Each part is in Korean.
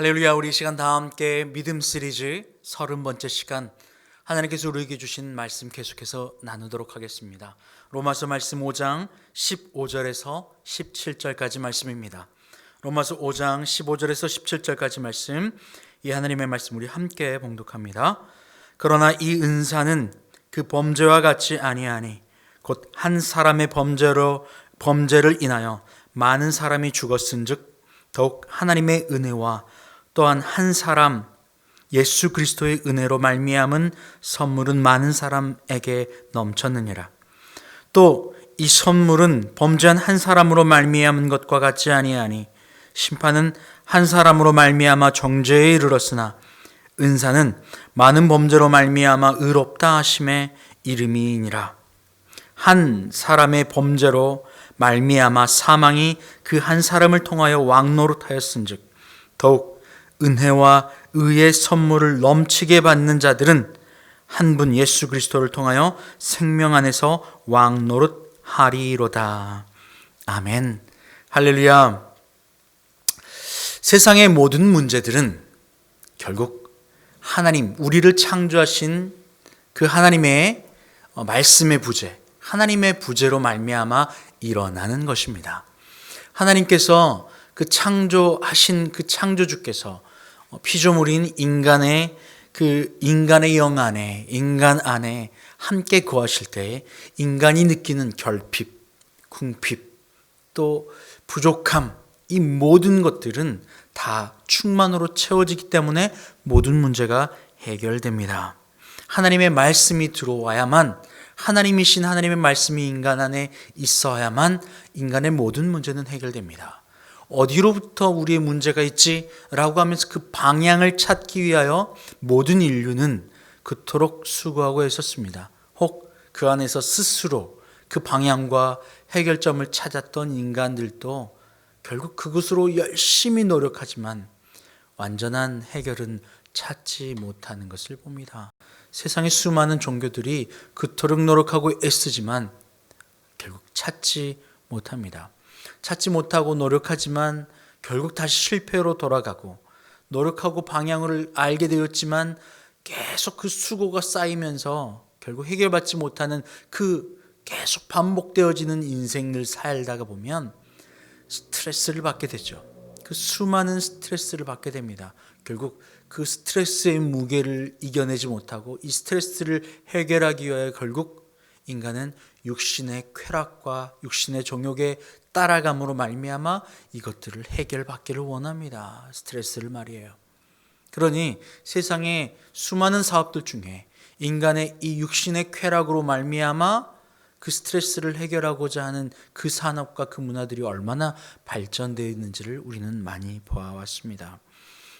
할렐루야. 우리 이 시간 다 함께 믿음 시리즈 30번째 시간 하나님께서 우리에게 주신 말씀 계속해서 나누도록 하겠습니다. 로마서 말씀 5장 15절에서 17절까지 말씀입니다. 로마서 5장 15절에서 17절까지 말씀, 이 하나님의 말씀 우리 함께 봉독합니다. 그러나 이 은사는 그 범죄와 같지 아니하니 곧 한 사람의 범죄를 인하여 많은 사람이 죽었은즉 더욱 하나님의 은혜와 또한 한 사람 예수 그리스도의 은혜로 말미암은 선물은 많은 사람에게 넘쳤느니라. 또 이 선물은 범죄한 한 사람으로 말미암은 것과 같지 아니하니 심판은 한 사람으로 말미암아 정죄에 이르렀으나 은사는 많은 범죄로 말미암아 의롭다 하심의 이름이니라. 한 사람의 범죄로 말미암아 사망이 그 한 사람을 통하여 왕노릇하였은즉 더욱 은혜와 의의 선물을 넘치게 받는 자들은 한 분 예수 그리스도를 통하여 생명 안에서 왕노릇하리로다. 아멘. 할렐루야. 세상의 모든 문제들은 결국 하나님, 우리를 창조하신 그 하나님의 말씀의 부재, 하나님의 부재로 말미암아 일어나는 것입니다. 하나님께서 그 창조하신 그 창조주께서 피조물인 인간의 영 안에, 인간 안에 함께 거하실 때 인간이 느끼는 결핍, 궁핍, 또 부족함, 이 모든 것들은 다 충만으로 채워지기 때문에 모든 문제가 해결됩니다. 하나님의 말씀이 들어와야만, 하나님이신 하나님의 말씀이 인간 안에 있어야만 인간의 모든 문제는 해결됩니다. 어디로부터 우리의 문제가 있지? 라고 하면서 그 방향을 찾기 위하여 모든 인류는 그토록 수고하고 있었습니다. 혹 그 안에서 스스로 그 방향과 해결점을 찾았던 인간들도 결국 그것으로 열심히 노력하지만 완전한 해결은 찾지 못하는 것을 봅니다. 세상의 수많은 종교들이 그토록 노력하고 애쓰지만 결국 찾지 못합니다. 찾지 못하고 노력하지만 결국 다시 실패로 돌아가고, 노력하고 방향을 알게 되었지만 계속 그 수고가 쌓이면서 결국 해결받지 못하는 그 계속 반복되어지는 인생을 살다가 보면 스트레스를 받게 되죠. 그 수많은 스트레스를 받게 됩니다. 결국 그 스트레스의 무게를 이겨내지 못하고 이 스트레스를 해결하기 위하여 결국 인간은 육신의 쾌락과 육신의 정욕에 따라감으로 말미암아 이것들을 해결받기를 원합니다. 스트레스를 말이에요. 그러니 세상의 수많은 사업들 중에 인간의 이 육신의 쾌락으로 말미암아 그 스트레스를 해결하고자 하는 그 산업과 그 문화들이 얼마나 발전되어 있는지를 우리는 많이 보아왔습니다.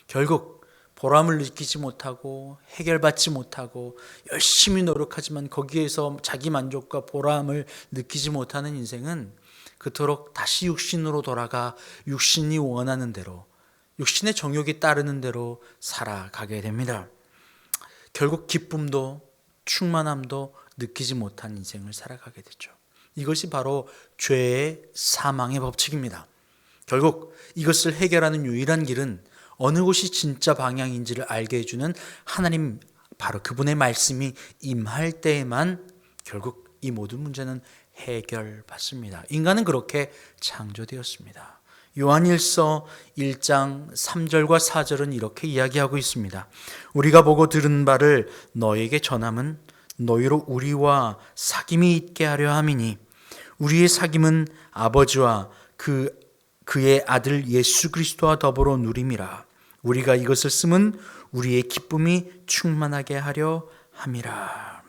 결국 보람을 느끼지 못하고 해결받지 못하고 열심히 노력하지만 거기에서 자기 만족과 보람을 느끼지 못하는 인생은 그토록 다시 육신으로 돌아가 육신이 원하는 대로, 육신의 정욕이 따르는 대로 살아가게 됩니다. 결국 기쁨도 충만함도 느끼지 못한 인생을 살아가게 되죠. 이것이 바로 죄의 사망의 법칙입니다. 결국 이것을 해결하는 유일한 길은 어느 곳이 진짜 방향인지를 알게 해주는 하나님, 바로 그분의 말씀이 임할 때에만 결국 이 모든 문제는 해결받습니다. 인간은 그렇게 창조되었습니다. 요한일서 1장 3절과 4절은 이렇게 이야기하고 있습니다. 우리가 보고 들은 바를 너에게 전함은 너희로 우리와 사귐이 있게 하려 함이니 우리의 사귐은 아버지와 그의 아들 예수 그리스도와 더불어 누림이라. 우리가 이것을 쓰면 우리의 기쁨이 충만하게 하려 함이라.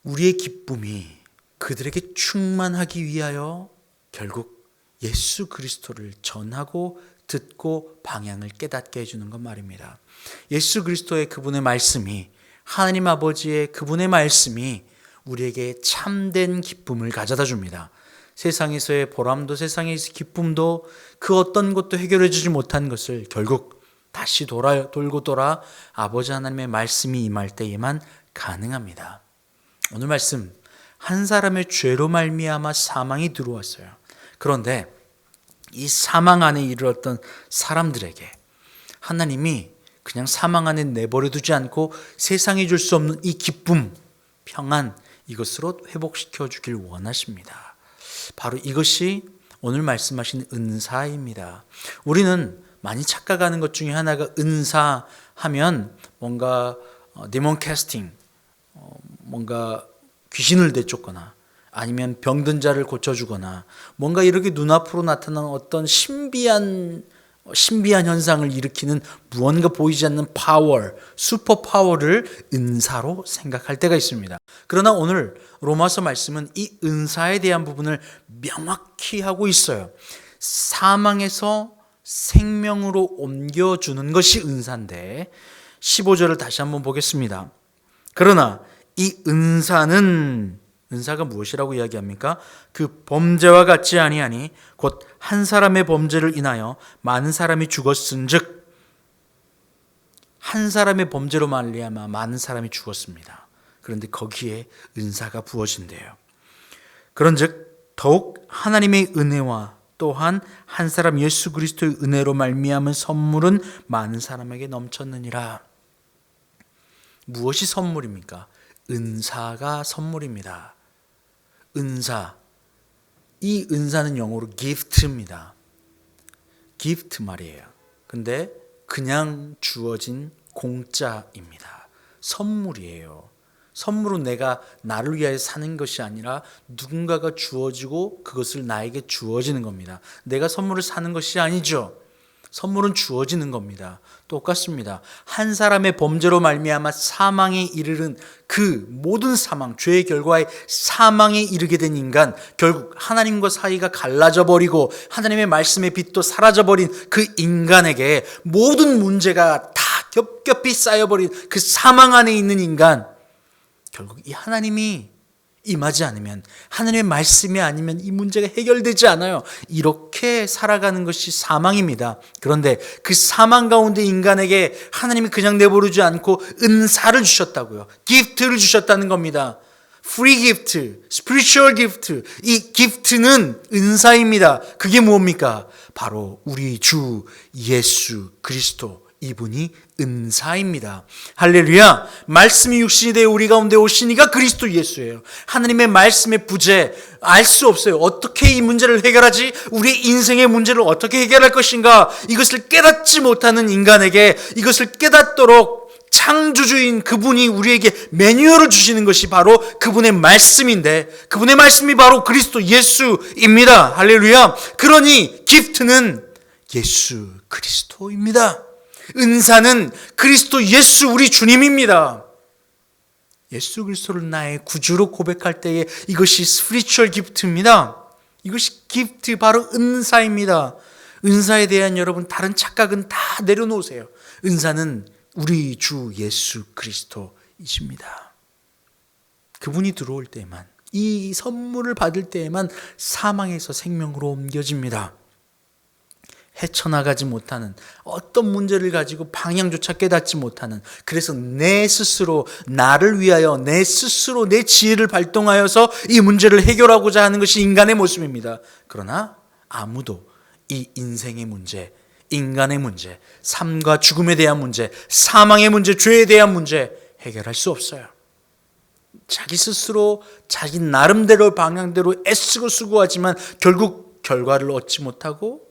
우리의 기쁨이 그들에게 충만하기 위하여 결국 예수 그리스도를 전하고 듣고 방향을 깨닫게 해주는 것 말입니다. 예수 그리스도의 그분의 말씀이, 하나님 아버지의 그분의 말씀이 우리에게 참된 기쁨을 가져다 줍니다. 세상에서의 보람도 세상에서의 기쁨도 그 어떤 것도 해결해 주지 못한 것을 결국 다시 돌고 돌아 아버지 하나님의 말씀이 임할 때에만 가능합니다. 오늘 말씀, 한 사람의 죄로 말미암아 사망이 들어왔어요. 그런데 이 사망 안에 이르렀던 사람들에게 하나님이 그냥 사망 안에 내버려 두지 않고 세상이 줄 수 없는 이 기쁨, 평안, 이것으로 회복시켜 주길 원하십니다. 바로 이것이 오늘 말씀하신 은사입니다. 우리는 많이 착각하는 것 중에 하나가 은사 하면 뭔가 데몬 캐스팅, 뭔가 귀신을 내쫓거나 아니면 병든 자를 고쳐주거나 뭔가 이렇게 눈앞으로 나타나는 어떤 신비한 현상을 일으키는 무언가 보이지 않는 파워, 슈퍼 파워를 은사로 생각할 때가 있습니다. 그러나 오늘 로마서 말씀은 이 은사에 대한 부분을 명확히 하고 있어요. 사망에서 생명으로 옮겨주는 것이 은사인데 15절을 다시 한번 보겠습니다. 그러나 이 은사가 무엇이라고 이야기합니까? 그 범죄와 같지 아니하니 곧 한 사람의 범죄를 인하여 많은 사람이 죽었은즉 한 사람의 범죄로 말미암아 많은 사람이 죽었습니다. 그런데 거기에 은사가 부어진대요. 그런즉 더욱 하나님의 은혜와 또한 한 사람 예수 그리스도의 은혜로 말미암은 선물은 많은 사람에게 넘쳤느니라. 무엇이 선물입니까? 은사가 선물입니다. 은사. 이 은사는 영어로 gift입니다. gift 말이에요. 근데 그냥 주어진 공짜입니다. 선물이에요. 선물은 내가 나를 위하여 사는 것이 아니라 누군가가 주어지고 그것을 나에게 주어지는 겁니다. 내가 선물을 사는 것이 아니죠. 선물은 주어지는 겁니다. 똑같습니다. 한 사람의 범죄로 말미암아 사망에 이르는 그 모든 사망, 죄의 결과에 사망에 이르게 된 인간, 결국 하나님과 사이가 갈라져 버리고 하나님의 말씀의 빛도 사라져 버린 그 인간에게 모든 문제가 다 겹겹이 쌓여버린 그 사망 안에 있는 인간, 결국 이 하나님이 임하지 않으면, 하나님의 말씀이 아니면 이 문제가 해결되지 않아요. 이렇게 살아가는 것이 사망입니다. 그런데 그 사망 가운데 인간에게 하나님이 그냥 내버리지 않고 은사를 주셨다고요. 기프트를 주셨다는 겁니다. free gift, spiritual gift. 이 기프트는 은사입니다. 그게 무엇입니까? 바로 우리 주 예수 그리스도, 이분이 은사입니다. 할렐루야. 말씀이 육신이 되어 우리 가운데 오신 이가 그리스도 예수예요. 하나님의 말씀의 부재 알 수 없어요. 어떻게 이 문제를 해결하지? 우리의 인생의 문제를 어떻게 해결할 것인가? 이것을 깨닫지 못하는 인간에게 이것을 깨닫도록 창조주인 그분이 우리에게 매뉴얼을 주시는 것이 바로 그분의 말씀인데, 그분의 말씀이 바로 그리스도 예수입니다. 할렐루야. 그러니 기프트는 예수 그리스도입니다. 은사는 그리스도 예수 우리 주님입니다. 예수 그리스도를 나의 구주로 고백할 때에 이것이 스피리추얼 기프트입니다. 이것이 기프트, 바로 은사입니다. 은사에 대한 여러분 다른 착각은 다 내려놓으세요. 은사는 우리 주 예수 그리스도이십니다. 그분이 들어올 때에만, 이 선물을 받을 때에만 사망에서 생명으로 옮겨집니다. 헤쳐나가지 못하는, 어떤 문제를 가지고 방향조차 깨닫지 못하는, 그래서 내 스스로 나를 위하여 내 스스로 내 지혜를 발동하여서 이 문제를 해결하고자 하는 것이 인간의 모습입니다. 그러나 아무도 이 인생의 문제, 인간의 문제, 삶과 죽음에 대한 문제, 사망의 문제, 죄에 대한 문제 해결할 수 없어요. 자기 스스로 자기 나름대로 방향대로 애쓰고 수고하지만 결국 결과를 얻지 못하고,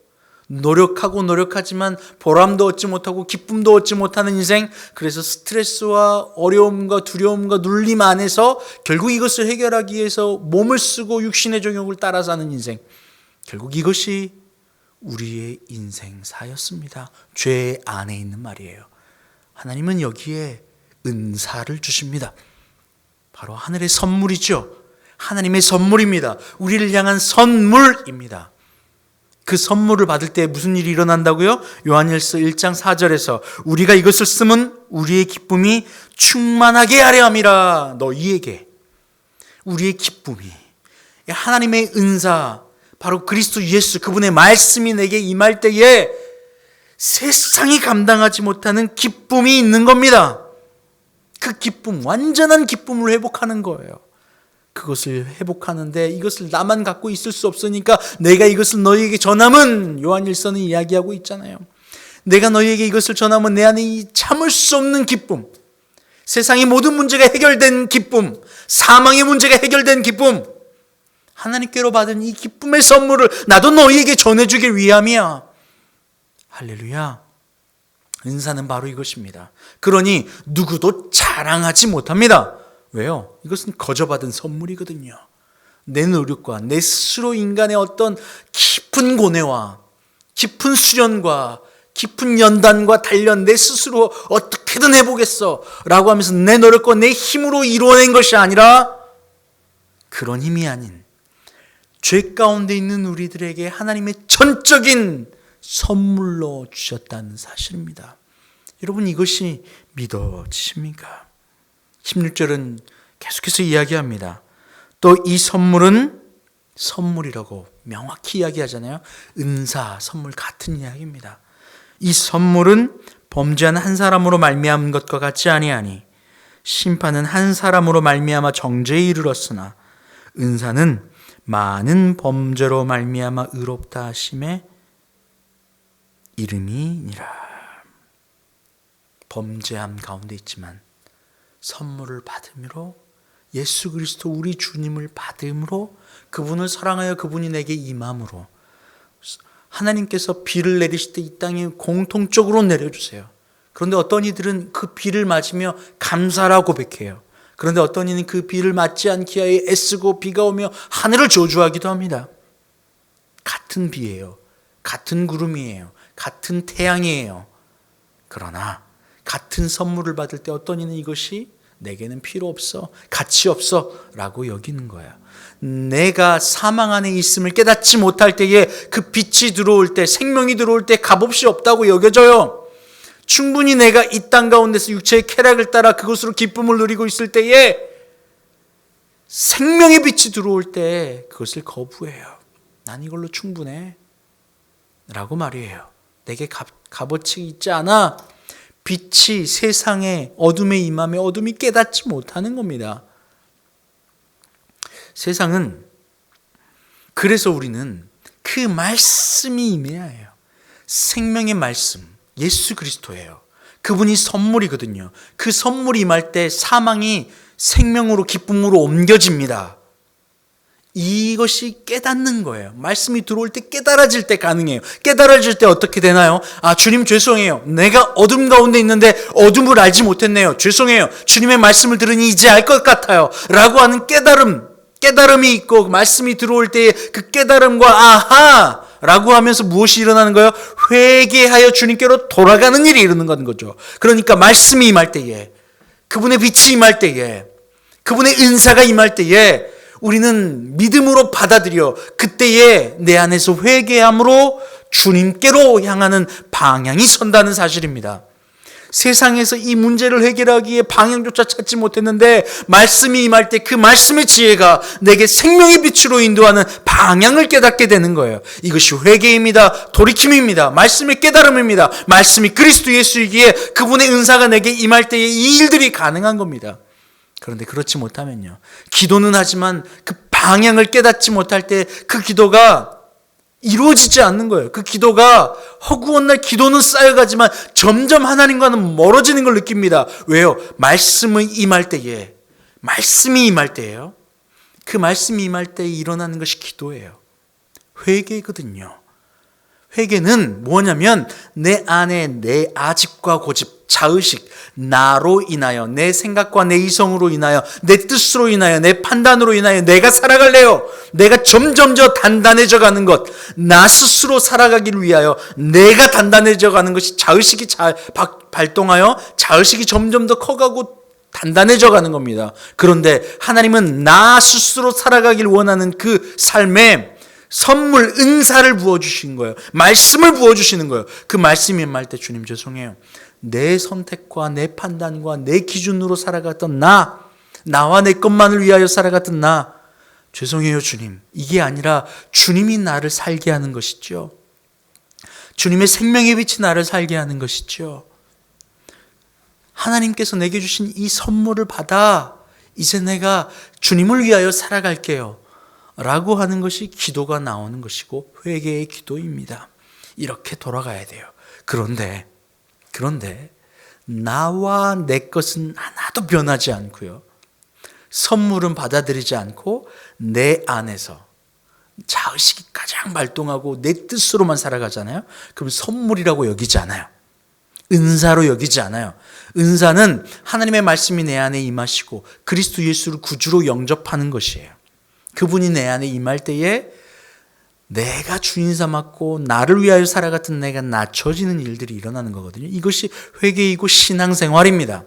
노력하지만 보람도 얻지 못하고 기쁨도 얻지 못하는 인생, 그래서 스트레스와 어려움과 두려움과 눌림 안에서 결국 이것을 해결하기 위해서 몸을 쓰고 육신의 정욕을 따라 사는 인생, 결국 이것이 우리의 인생사였습니다. 죄 안에 있는 말이에요. 하나님은 여기에 은사를 주십니다. 바로 하늘의 선물이죠. 하나님의 선물입니다. 우리를 향한 선물입니다. 그 선물을 받을 때 무슨 일이 일어난다고요? 요한일서 1장 4절에서 우리가 이것을 쓰면 우리의 기쁨이 충만하게 하려 함이라. 너희에게 우리의 기쁨이, 하나님의 은사, 바로 그리스도 예수 그분의 말씀이 내게 임할 때에 세상이 감당하지 못하는 기쁨이 있는 겁니다. 그 기쁨, 완전한 기쁨을 회복하는 거예요. 그것을 회복하는데 이것을 나만 갖고 있을 수 없으니까 내가 이것을 너희에게 전함은 요한일서는 이야기하고 있잖아요. 내가 너희에게 이것을 전하면 내 안에 이 참을 수 없는 기쁨, 세상의 모든 문제가 해결된 기쁨, 사망의 문제가 해결된 기쁨, 하나님께로 받은 이 기쁨의 선물을 나도 너희에게 전해주길 위함이야. 할렐루야. 은사는 바로 이것입니다. 그러니 누구도 자랑하지 못합니다. 왜요? 이것은 거저받은 선물이거든요. 내 노력과 내 스스로 인간의 어떤 깊은 고뇌와 깊은 수련과 깊은 연단과 단련, 내 스스로 어떻게든 해보겠어 라고 하면서 내 노력과 내 힘으로 이루어낸 것이 아니라 그런 힘이 아닌 죄 가운데 있는 우리들에게 하나님의 전적인 선물로 주셨다는 사실입니다. 여러분, 이것이 믿어지십니까? 16절은 계속해서 이야기합니다. 또 이 선물은 선물이라고 명확히 이야기하잖아요. 은사, 선물 같은 이야기입니다. 이 선물은 범죄한 한 사람으로 말미암은 것과 같지 아니하니 심판은 한 사람으로 말미암아 정죄에 이르렀으나 은사는 많은 범죄로 말미암아 의롭다 하심에 이름이니라. 범죄함 가운데 있지만 선물을 받음으로, 예수 그리스도 우리 주님을 받음으로, 그분을 사랑하여 그분이 내게 임함으로 하나님께서 비를 내리실 때 이 땅에 공통적으로 내려주세요. 그런데 어떤 이들은 그 비를 맞으며 감사라 고백해요. 그런데 어떤 이는 그 비를 맞지 않기 위하여 애쓰고 비가 오며 하늘을 저주하기도 합니다. 같은 비예요. 같은 구름이에요. 같은 태양이에요. 그러나 같은 선물을 받을 때 어떤 이는 이것이 내게는 필요 없어, 가치 없어 라고 여기는 거야. 내가 사망 안에 있음을 깨닫지 못할 때에 그 빛이 들어올 때, 생명이 들어올 때 값없이 없다고 여겨져요. 충분히 내가 이 땅 가운데서 육체의 쾌락을 따라 그것으로 기쁨을 누리고 있을 때에 생명의 빛이 들어올 때 그것을 거부해요. 난 이걸로 충분해 라고 말이에요. 내게 값어치 있지 않아. 빛이 세상의 어둠에 임함에 어둠이 깨닫지 못하는 겁니다. 세상은, 그래서 우리는 그 말씀이 임해야 해요. 생명의 말씀, 예수 그리스도예요. 그분이 선물이거든요. 그 선물이 임할 때 사망이 생명으로, 기쁨으로 옮겨집니다. 이것이 깨닫는 거예요. 말씀이 들어올 때 깨달아질 때 가능해요. 깨달아질 때 어떻게 되나요? 아, 주님 죄송해요. 내가 어둠 가운데 있는데 어둠을 알지 못했네요. 죄송해요. 주님의 말씀을 들으니 이제 알 것 같아요. 라고 하는 깨달음이 있고, 말씀이 들어올 때의 그 깨달음과 아하! 라고 하면서 무엇이 일어나는 거예요? 회개하여 주님께로 돌아가는 일이 일어나는 거죠. 그러니까 말씀이 임할 때에, 그분의 빛이 임할 때에, 그분의 은사가 임할 때에 우리는 믿음으로 받아들여 그때에 내 안에서 회개함으로 주님께로 향하는 방향이 선다는 사실입니다. 세상에서 이 문제를 해결하기에 방향조차 찾지 못했는데 말씀이 임할 때 그 말씀의 지혜가 내게 생명의 빛으로 인도하는 방향을 깨닫게 되는 거예요. 이것이 회개입니다. 돌이킴입니다. 말씀의 깨달음입니다. 말씀이 그리스도 예수이기에 그분의 은사가 내게 임할 때에 이 일들이 가능한 겁니다. 그런데 그렇지 못하면요, 기도는 하지만 그 방향을 깨닫지 못할 때 그 기도가 이루어지지 않는 거예요. 그 기도가 허구한 날 기도는 쌓여가지만 점점 하나님과는 멀어지는 걸 느낍니다. 왜요? 말씀이 임할 때에, 말씀이 임할 때예요. 그 말씀이 임할 때에 일어나는 것이 기도예요. 회개거든요. 회개는 뭐냐면 내 안에 내 아집과 고집, 자의식, 나로 인하여, 내 생각과 내 이성으로 인하여, 내 뜻으로 인하여, 내 판단으로 인하여 내가 살아갈래요. 내가 점점 더 단단해져 가는 것, 나 스스로 살아가기를 위하여 내가 단단해져 가는 것이 자의식이 발동하여 자의식이 점점 더 커가고 단단해져 가는 겁니다. 그런데 하나님은 나 스스로 살아가길 원하는 그 삶에 선물, 은사를 부어주신 거예요. 말씀을 부어주시는 거예요. 그 말씀이 임할 때 주님 죄송해요. 내 선택과 내 판단과 내 기준으로 살아갔던 나와 내 것만을 위하여 살아갔던 나, 죄송해요 주님. 이게 아니라 주님이 나를 살게 하는 것이죠. 주님의 생명의 빛이 나를 살게 하는 것이죠. 하나님께서 내게 주신 이 선물을 받아 이제 내가 주님을 위하여 살아갈게요 라고 하는 것이 기도가 나오는 것이고 회개의 기도입니다. 이렇게 돌아가야 돼요. 그런데 나와 내 것은 하나도 변하지 않고요, 선물은 받아들이지 않고 내 안에서 자의식이 가장 발동하고 내 뜻으로만 살아가잖아요. 그럼 선물이라고 여기지 않아요. 은사로 여기지 않아요. 은사는 하나님의 말씀이 내 안에 임하시고 그리스도 예수를 구주로 영접하는 것이에요. 그분이 내 안에 임할 때에 내가 주인 삼았고 나를 위하여 살아갔던 내가 낮춰지는 일들이 일어나는 거거든요. 이것이 회개이고 신앙생활입니다.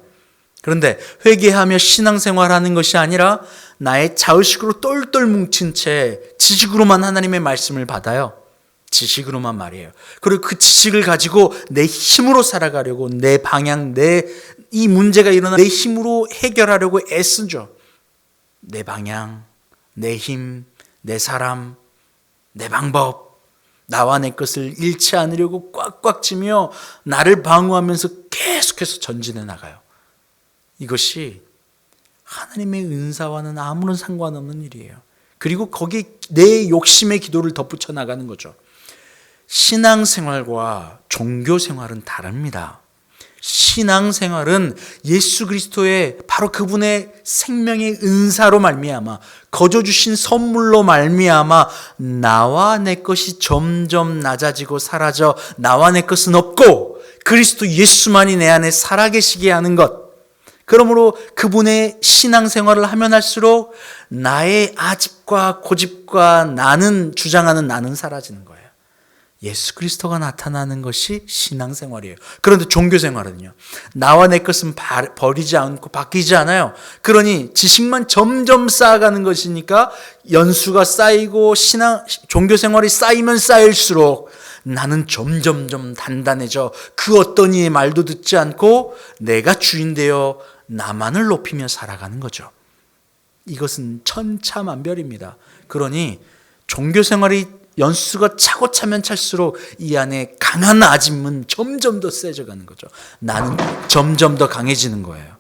그런데 회개하며 신앙생활하는 것이 아니라 나의 자의식으로 똘똘 뭉친 채 지식으로만 하나님의 말씀을 받아요. 지식으로만 말이에요. 그리고 그 지식을 가지고 내 힘으로 살아가려고, 내 방향, 이 문제가 일어나 내 힘으로 해결하려고 애쓰죠. 내 방향, 내 힘, 내 사람, 내 방법, 나와 내 것을 잃지 않으려고 꽉꽉 쥐며 나를 방어하면서 계속해서 전진해 나가요. 이것이 하나님의 은사와는 아무런 상관없는 일이에요. 그리고 거기에 내 욕심의 기도를 덧붙여 나가는 거죠. 신앙생활과 종교생활은 다릅니다. 신앙생활은 예수 그리스도의 바로 그분의 생명의 은사로 말미암아, 거저 주신 선물로 말미암아 나와 내 것이 점점 낮아지고 사라져 나와 내 것은 없고 그리스도 예수만이 내 안에 살아계시게 하는 것. 그러므로 그분의 신앙생활을 하면 할수록 나의 아집과 고집과 나는 주장하는 나는 사라지는 거예요. 예수 그리스도가 나타나는 것이 신앙생활이에요. 그런데 종교생활은요, 나와 내 것은 버리지 않고 바뀌지 않아요. 그러니 지식만 점점 쌓아가는 것이니까 연수가 쌓이고 종교생활이 쌓이면 쌓일수록 나는 점점점 단단해져 그 어떤 이의 말도 듣지 않고 내가 주인 되어 나만을 높이며 살아가는 거죠. 이것은 천차만별입니다. 그러니 종교생활이 연수가 차고 차면 찰수록 이 안에 강한 아짐은 점점 더 세져가는 거죠. 나는 점점 더 강해지는 거예요.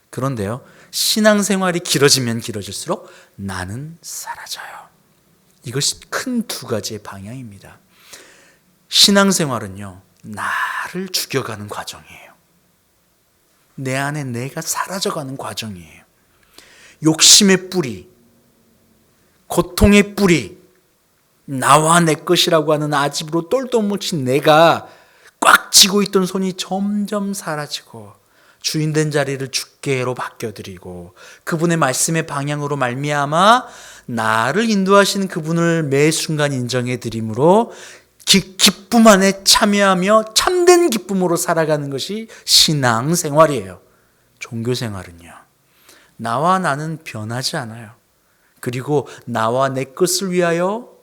그런데요, 신앙생활이 길어지면 길어질수록 나는 사라져요. 이것이 큰 두 가지의 방향입니다. 신앙생활은요, 나를 죽여가는 과정이에요. 내 안에 내가 사라져가는 과정이에요. 욕심의 뿌리, 고통의 뿌리, 나와 내 것이라고 하는 아집으로 똘똘 뭉친 내가 꽉 쥐고 있던 손이 점점 사라지고 주인된 자리를 주께로 바뀌어드리고 그분의 말씀의 방향으로 말미암아 나를 인도하시는 그분을 매 순간 인정해 드림으로 기쁨 안에 참여하며 참된 기쁨으로 살아가는 것이 신앙생활이에요. 종교생활은요, 나와 나는 변하지 않아요. 그리고 나와 내 것을 위하여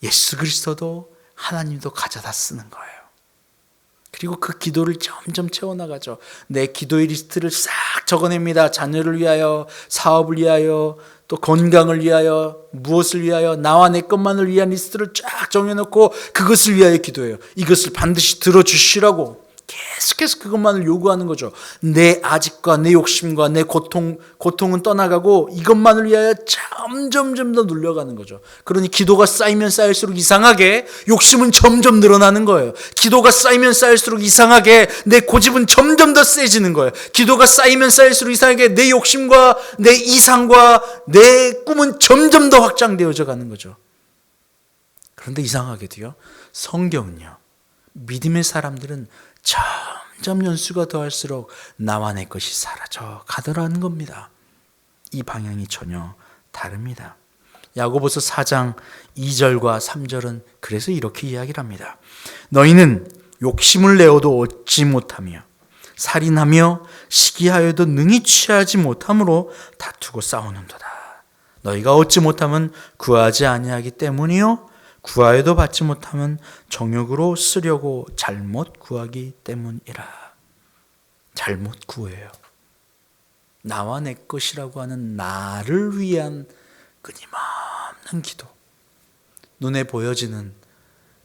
예수 그리스도도 하나님도 가져다 쓰는 거예요. 그리고 그 기도를 점점 채워나가죠. 내 기도의 리스트를 싹 적어냅니다. 자녀를 위하여, 사업을 위하여, 또 건강을 위하여, 무엇을 위하여, 나와 내 것만을 위한 리스트를 쫙 정해놓고 그것을 위하여 기도해요. 이것을 반드시 들어주시라고 계속해서 그것만을 요구하는 거죠. 내 아집과 내 욕심과 내 고통은 떠나가고 이것만을 위하여 점점 더 눌려가는 거죠. 그러니 기도가 쌓이면 쌓일수록 이상하게 욕심은 점점 늘어나는 거예요. 기도가 쌓이면 쌓일수록 이상하게 내 고집은 점점 더 세지는 거예요. 기도가 쌓이면 쌓일수록 이상하게 내 욕심과 내 이상과 내 꿈은 점점 더 확장되어져 가는 거죠. 그런데 이상하게도요, 성경은요, 믿음의 사람들은 점점 연수가 더할수록 나와 내 것이 사라져 가더라는 겁니다. 이 방향이 전혀 다릅니다. 야고보서 4장 2절과 3절은 그래서 이렇게 이야기를 합니다. 너희는 욕심을 내어도 얻지 못하며 살인하며 시기하여도 능히 취하지 못함으로 다투고 싸우는도다. 너희가 얻지 못하면 구하지 아니하기 때문이요 구하여도 받지 못하면 정욕으로 쓰려고 잘못 구하기 때문이라. 잘못 구해요. 나와 내 것이라고 하는 나를 위한 끊임없는 기도, 눈에 보여지는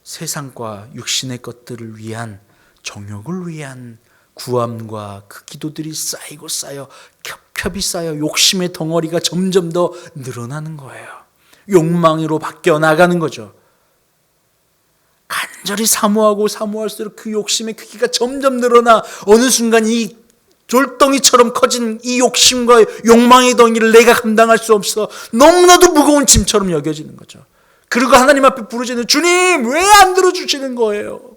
세상과 육신의 것들을 위한, 정욕을 위한 구함과 그 기도들이 쌓이고 쌓여 낙엽이 쌓여 욕심의 덩어리가 점점 더 늘어나는 거예요. 욕망으로 바뀌어 나가는 거죠. 간절히 사모할수록 그 욕심의 크기가 점점 늘어나 어느 순간 이 돌덩이처럼 커진 이 욕심과 욕망의 덩이를 내가 감당할 수 없어 너무나도 무거운 짐처럼 여겨지는 거죠. 그리고 하나님 앞에 부르짖는 주님 왜 안 들어주시는 거예요?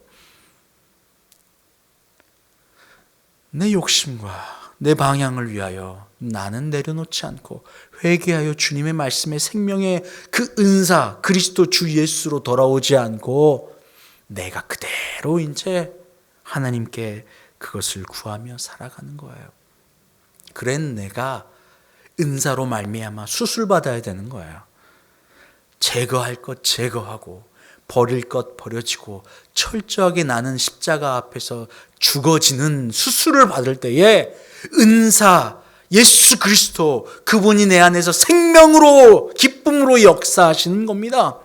내 욕심과 내 방향을 위하여 나는 내려놓지 않고 회개하여 주님의 말씀에 생명의 그 은사 그리스도 주 예수로 돌아오지 않고 내가 그대로 이제 하나님께 그것을 구하며 살아가는 거예요. 그래 내가 은사로 말미암아 수술받아야 되는 거예요. 제거할 것 제거하고 버릴 것 버려지고 철저하게 나는 십자가 앞에서 죽어지는 수술을 받을 때에 은사 예수 그리스도 그분이 내 안에서 생명으로 기쁨으로 역사하시는 겁니다.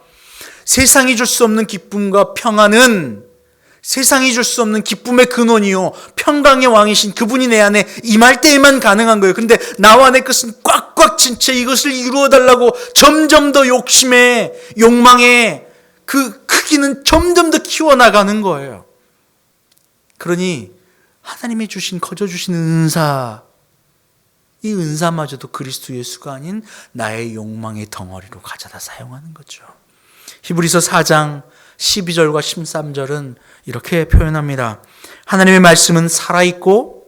세상이 줄 수 없는 기쁨과 평안은 세상이 줄 수 없는 기쁨의 근원이요 평강의 왕이신 그분이 내 안에 임할 때에만 가능한 거예요. 근데 나와 내 것은 꽉꽉 진 채 이것을 이루어 달라고 점점 더 욕망의 그 크기는 점점 더 키워나가는 거예요. 그러니 하나님이 거저 주신 은사, 이 은사마저도 그리스도 예수가 아닌 나의 욕망의 덩어리로 가져다 사용하는 거죠. 히브리서 4장 12절과 13절은 이렇게 표현합니다. 하나님의 말씀은 살아있고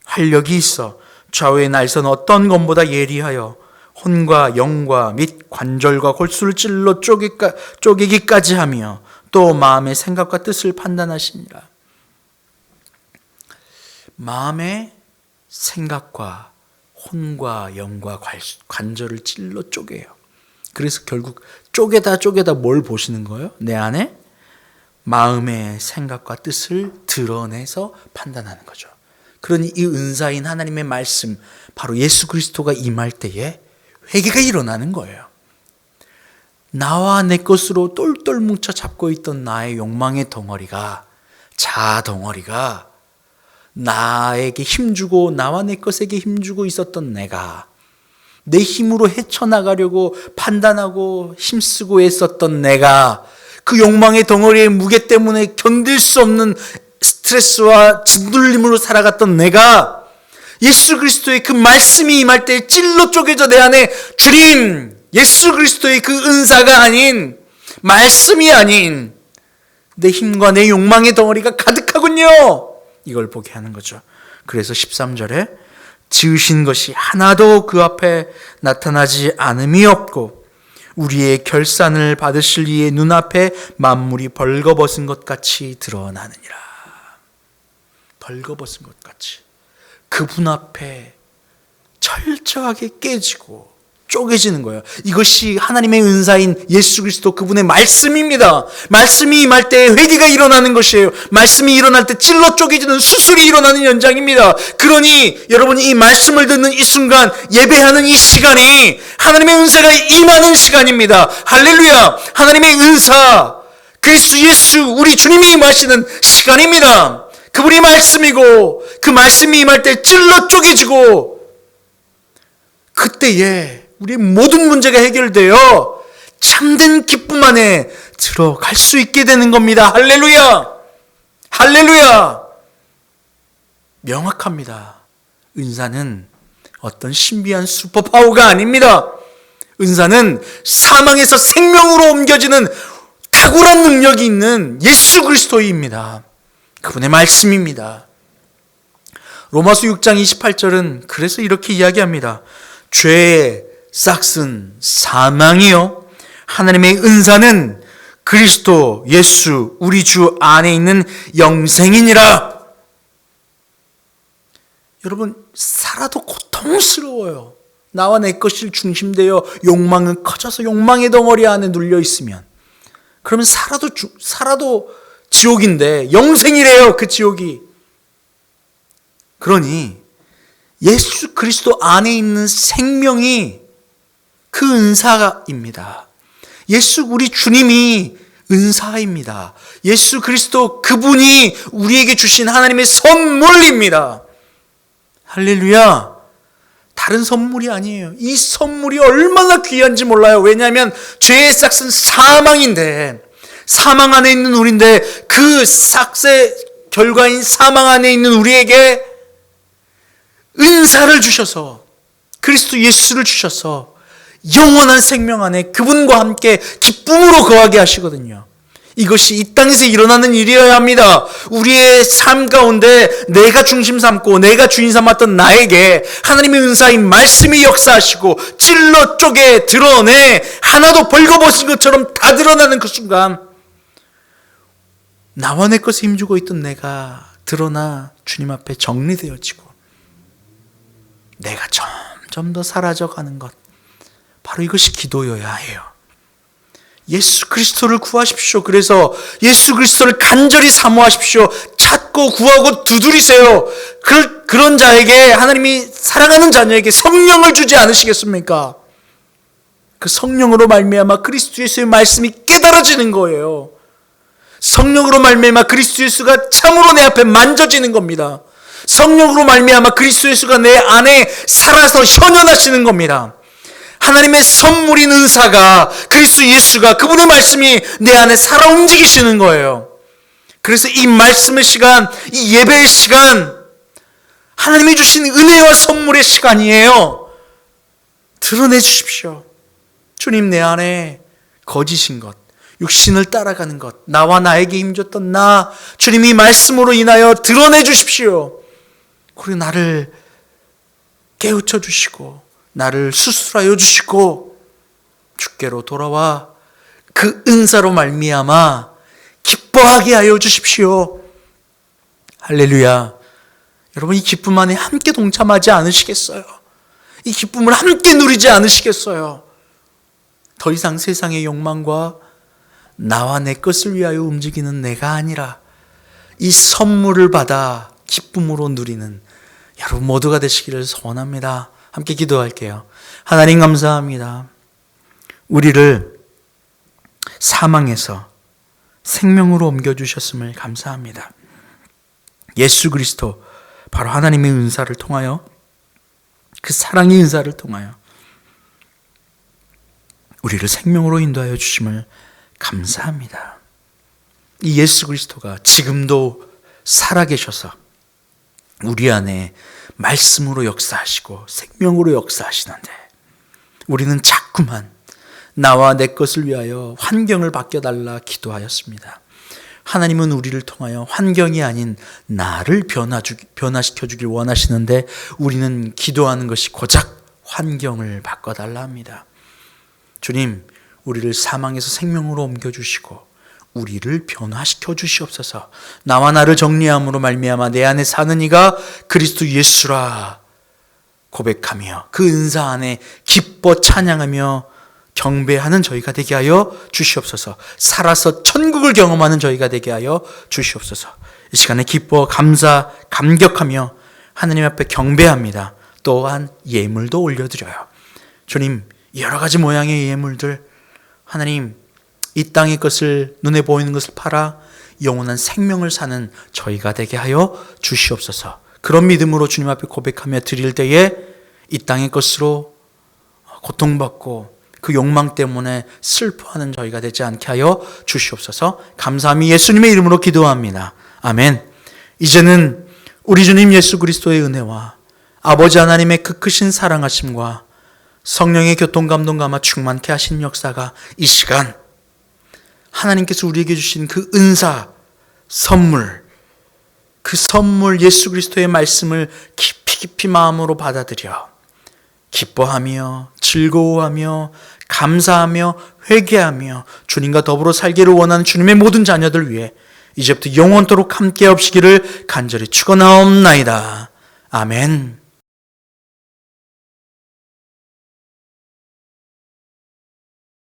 활력이 있어 좌우의 날선 어떤 검보다 예리하여 혼과 영과 및 관절과 골수를 찔러 쪼개기까지 하며 또 마음의 생각과 뜻을 판단하시니라. 마음의 생각과 혼과 영과 관절을 찔러 쪼개요. 그래서 결국 쪼개다 뭘 보시는 거예요? 내 안에 마음의 생각과 뜻을 드러내서 판단하는 거죠. 그러니 이 은사인 하나님의 말씀, 바로 예수 그리스도가 임할 때에 회개가 일어나는 거예요. 나와 내 것으로 똘똘 뭉쳐 잡고 있던 나의 욕망의 덩어리가, 자아 덩어리가 나에게 힘주고 나와 내 것에게 힘주고 있었던 내가, 내 힘으로 헤쳐나가려고 판단하고 힘쓰고 애썼던 내가, 그 욕망의 덩어리의 무게 때문에 견딜 수 없는 스트레스와 짓눌림으로 살아갔던 내가 예수 그리스도의 그 말씀이 임할 때 찔러 쪼개져 내 안에 주님, 예수 그리스도의 그 은사가 아닌, 말씀이 아닌 내 힘과 내 욕망의 덩어리가 가득하군요. 이걸 보게 하는 거죠. 그래서 13절에 지으신 것이 하나도 그 앞에 나타나지 않음이 없고 우리의 결산을 받으실 이의 눈앞에 만물이 벌거벗은 것 같이 드러나느니라. 벌거벗은 것 같이 그분 앞에 철저하게 깨지고 쪼개지는 거예요. 이것이 하나님의 은사인 예수 그리스도 그분의 말씀입니다. 말씀이 임할 때 회개가 일어나는 것이에요. 말씀이 일어날 때 찔러 쪼개지는 수술이 일어나는 현장입니다. 그러니 여러분이 이 말씀을 듣는 이 순간, 예배하는 이 시간이 하나님의 은사가 임하는 시간입니다. 할렐루야! 하나님의 은사, 그리스도 예수 우리 주님이 임하시는 시간입니다. 그분이 말씀이고 그 말씀이 임할 때 찔러 쪼개지고 그때에 우리의 모든 문제가 해결되어 참된 기쁨 안에 들어갈 수 있게 되는 겁니다. 할렐루야! 할렐루야! 명확합니다. 은사는 어떤 신비한 슈퍼파워가 아닙니다. 은사는 사망에서 생명으로 옮겨지는 탁월한 능력이 있는 예수 그리스도입니다. 그분의 말씀입니다. 로마서 6장 28절은 그래서 이렇게 이야기합니다. 죄의 싹슨 사망이요 하나님의 은사는 그리스도 예수 우리 주 안에 있는 영생이니라. 여러분, 살아도 고통스러워요. 나와 내 것이 중심되어 욕망은 커져서 욕망의 덩어리 안에 눌려 있으면, 그러면 살아도 지옥인데 영생이래요. 그 지옥이. 그러니 예수 그리스도 안에 있는 생명이 그 은사입니다. 예수 우리 주님이 은사입니다. 예수 그리스도 그분이 우리에게 주신 하나님의 선물입니다. 할렐루야! 다른 선물이 아니에요. 이 선물이 얼마나 귀한지 몰라요. 왜냐하면 죄의 싹은 사망인데, 사망 안에 있는 우리인데 그 싹의 결과인 사망 안에 있는 우리에게 은사를 주셔서, 그리스도 예수를 주셔서 영원한 생명 안에 그분과 함께 기쁨으로 거하게 하시거든요. 이것이 이 땅에서 일어나는 일이어야 합니다. 우리의 삶 가운데 내가 중심 삼고 내가 주인 삼았던 나에게 하나님의 은사인 말씀이 역사하시고 찔러 쪼개 드러내 하나도 벌거벗은 것처럼 다 드러나는 그 순간, 나와 내 것에 힘주고 있던 내가 드러나 주님 앞에 정리되어지고 내가 점점 더 사라져가는 것, 바로 이것이 기도여야 해요. 예수 그리스도를 구하십시오. 그래서 예수 그리스도를 간절히 사모하십시오. 찾고 구하고 두드리세요. 그런 자에게, 하나님이 사랑하는 자녀에게 성령을 주지 않으시겠습니까? 그 성령으로 말미암아 그리스도 예수의 말씀이 깨달아지는 거예요. 성령으로 말미암아 그리스도 예수가 참으로 내 앞에 만져지는 겁니다. 성령으로 말미암아 그리스도 예수가 내 안에 살아서 현현하시는 겁니다. 하나님의 선물인 은사가, 그리스도 예수가, 그분의 말씀이 내 안에 살아 움직이시는 거예요. 그래서 이 말씀의 시간, 이 예배의 시간, 하나님이 주신 은혜와 선물의 시간이에요. 드러내 주십시오. 주님, 내 안에 거짓인 것, 육신을 따라가는 것, 나와 나에게 힘줬던 나, 주님이 말씀으로 인하여 드러내 주십시오. 그리고 나를 깨우쳐 주시고 나를 수술하여 주시고 주께로 돌아와 그 은사로 말미암아 기뻐하게 하여 주십시오. 할렐루야. 여러분, 이 기쁨 안에 함께 동참하지 않으시겠어요? 이 기쁨을 함께 누리지 않으시겠어요? 더 이상 세상의 욕망과 나와 내 것을 위하여 움직이는 내가 아니라 이 선물을 받아 기쁨으로 누리는 여러분 모두가 되시기를 소원합니다. 함께 기도할게요. 하나님, 감사합니다. 우리를 사망에서 생명으로 옮겨주셨음을 감사합니다. 예수 그리스도, 바로 하나님의 은사를 통하여, 그 사랑의 은사를 통하여 우리를 생명으로 인도하여 주심을 감사합니다. 이 예수 그리스도가 지금도 살아계셔서 우리 안에 말씀으로 역사하시고 생명으로 역사하시는데, 우리는 자꾸만 나와 내 것을 위하여 환경을 바뀌어달라 기도하였습니다. 하나님은 우리를 통하여 환경이 아닌 나를 변화시켜주길 원하시는데, 우리는 기도하는 것이 고작 환경을 바꿔달라 합니다. 주님, 우리를 사망에서 생명으로 옮겨주시고 우리를 변화시켜 주시옵소서. 나와 나를 정리함으로 말미암아 내 안에 사는 이가 그리스도 예수라 고백하며 그 은사 안에 기뻐 찬양하며 경배하는 저희가 되게 하여 주시옵소서. 살아서 천국을 경험하는 저희가 되게 하여 주시옵소서. 이 시간에 기뻐 감사 감격하며 하나님 앞에 경배합니다. 또한 예물도 올려드려요. 주님, 여러 가지 모양의 예물들, 하나님, 이 땅의 것을, 눈에 보이는 것을 팔아 영원한 생명을 사는 저희가 되게 하여 주시옵소서. 그런 믿음으로 주님 앞에 고백하며 드릴 때에 이 땅의 것으로 고통받고 그 욕망 때문에 슬퍼하는 저희가 되지 않게 하여 주시옵소서. 감사함이 예수님의 이름으로 기도합니다. 아멘. 이제는 우리 주님 예수 그리스도의 은혜와 아버지 하나님의 그 크신 사랑하심과 성령의 교통감동 감화 충만케 하신 역사가 이 시간 하나님께서 우리에게 주신 그 은사, 선물, 그 선물 예수 그리스도의 말씀을 깊이 마음으로 받아들여 기뻐하며 즐거워하며 감사하며 회개하며 주님과 더불어 살기를 원하는 주님의 모든 자녀들 위해 이제부터 영원토록 함께 하시기를 간절히 축원하옵나이다. 아멘.